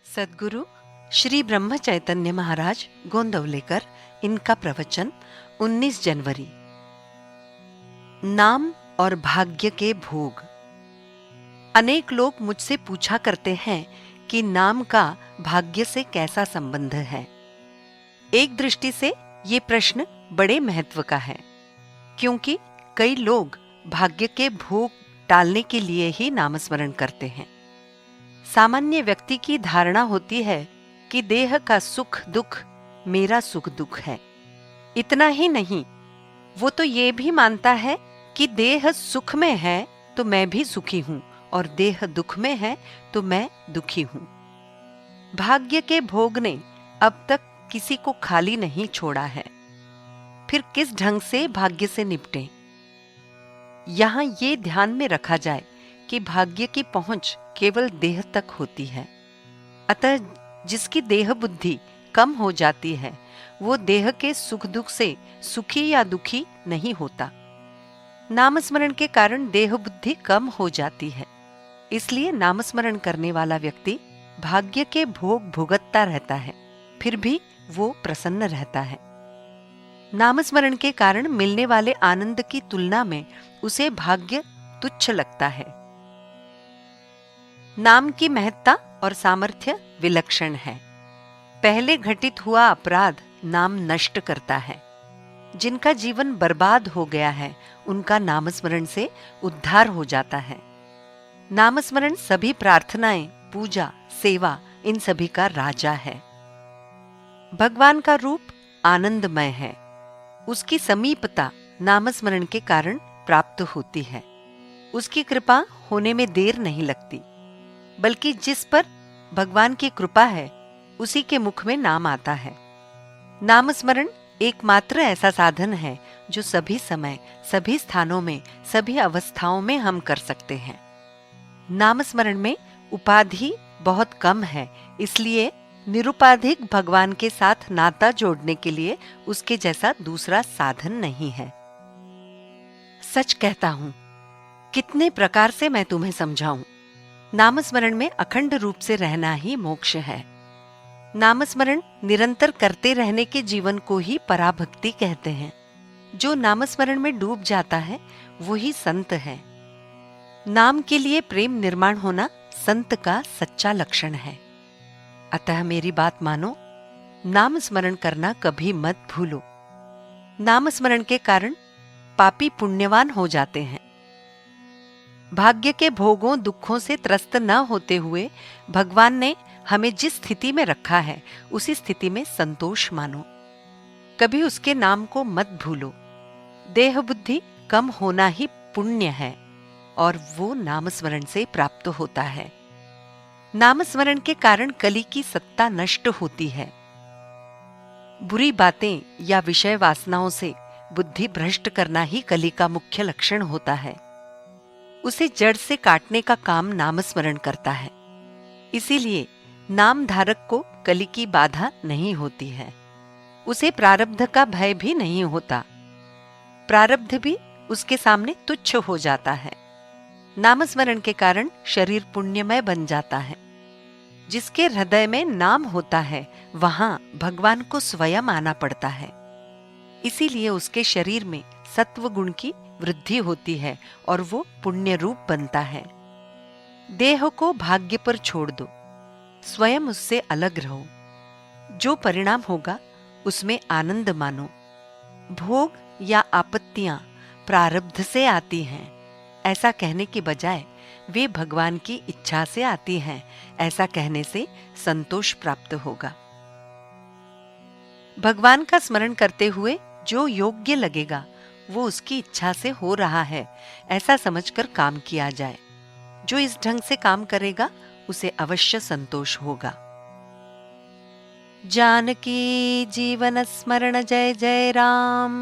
सद्गुरु श्री ब्रह्म चैतन्य महाराज गोंदवलेकर, इनका प्रवचन 19 जनवरी। नाम और भाग्य के भोग। अनेक लोग मुझसे पूछा करते हैं कि नाम का भाग्य से कैसा संबंध है। एक दृष्टि से ये प्रश्न बड़े महत्व का है, क्योंकि कई लोग भाग्य के भोग टालने के लिए ही नामस्मरण करते हैं। सामान्य व्यक्ति की धारणा होती है कि देह का सुख दुख मेरा सुख दुख है। इतना ही नहीं, वो तो ये भी मानता है कि देह सुख में है तो मैं भी सुखी हूं और देह दुख में है तो मैं दुखी हूं। भाग्य के भोग ने अब तक किसी को खाली नहीं छोड़ा है। फिर किस ढंग से भाग्य से निपटें? यहां ये ध्यान में रखा जाए कि भाग्य की पहुंच केवल देह तक होती है। अतः जिसकी देह बुद्धि कम हो जाती है वो देह के सुख दुख से सुखी या दुखी नहीं होता। नामस्मरण के कारण देह बुद्धि कम हो जाती है, इसलिए नामस्मरण करने वाला व्यक्ति भाग्य के भोग भुगतता रहता है, फिर भी वो प्रसन्न रहता है। नामस्मरण के कारण मिलने वाले आनंद की तुलना में उसे भाग्य तुच्छ लगता है। नाम की महत्ता और सामर्थ्य विलक्षण है। पहले घटित हुआ अपराध नाम नष्ट करता है। जिनका जीवन बर्बाद हो गया है उनका नामस्मरण से उद्धार हो जाता है। नामस्मरण सभी प्रार्थनाएं, पूजा, सेवा, इन सभी का राजा है। भगवान का रूप आनंदमय है। उसकी समीपता नामस्मरण के कारण प्राप्त होती है। उसकी कृपा होने में देर नहीं लगती, बल्कि जिस पर भगवान की कृपा है उसी के मुख में नाम आता है। नामस्मरण एकमात्र ऐसा साधन है जो सभी समय, सभी स्थानों में, सभी अवस्थाओं में हम कर सकते हैं। नामस्मरण में उपाधि बहुत कम है, इसलिए निरुपाधिक भगवान के साथ नाता जोड़ने के लिए उसके जैसा दूसरा साधन नहीं है। सच कहता हूं, कितने प्रकार से मैं तुम्हें समझाऊं। नामस्मरण में अखंड रूप से रहना ही मोक्ष है। नामस्मरण निरंतर करते रहने के जीवन को ही पराभक्ति कहते हैं। जो नामस्मरण में डूब जाता है वही संत है। नाम के लिए प्रेम निर्माण होना संत का सच्चा लक्षण है। अतः मेरी बात मानो, नामस्मरण करना कभी मत भूलो। नामस्मरण के कारण पापी पुण्यवान हो जाते हैं। भाग्य के भोगों दुखों से त्रस्त न होते हुए भगवान ने हमें जिस स्थिति में रखा है उसी स्थिति में संतोष मानो। कभी उसके नाम को मत भूलो। देह बुद्धि कम होना ही पुण्य है और वो नामस्मरण से प्राप्त होता है। नामस्मरण के कारण कली की सत्ता नष्ट होती है। बुरी बातें या विषय वासनाओं से बुद्धि भ्रष्ट करना ही कली का मुख्य लक्षण होता है। उसे जड़ से काटने का काम नामस्मरण करता है। इसीलिए नाम धारक को कली की बाधा नहीं होती है। उसे प्रारब्ध का भय भी नहीं होता। प्रारब्ध भी उसके सामने तुच्छ हो जाता है। नामस्मरण के कारण शरीर पुण्यमय बन जाता है। जिसके हृदय में नाम होता है वहां भगवान को स्वयं आना पड़ता है। इसीलिए उसके शरीर में सत्व गुण की वृद्धि होती है और वो पुण्य रूप बनता है। देह को भाग्य पर छोड़ दो, स्वयं उससे अलग रहो। जो परिणाम होगा उसमें आनंद मानो। भोग या आपत्तियां प्रारब्ध से आती हैं, ऐसा कहने के बजाय वे भगवान की इच्छा से आती हैं, ऐसा कहने से संतोष प्राप्त होगा। भगवान का स्मरण करते हुए जो योग्य लगेगा वो उसकी इच्छा से हो रहा है, ऐसा समझकर काम किया जाए। जो इस ढंग से काम करेगा उसे अवश्य संतोष होगा। जानकी जीवन स्मरण जय जय राम।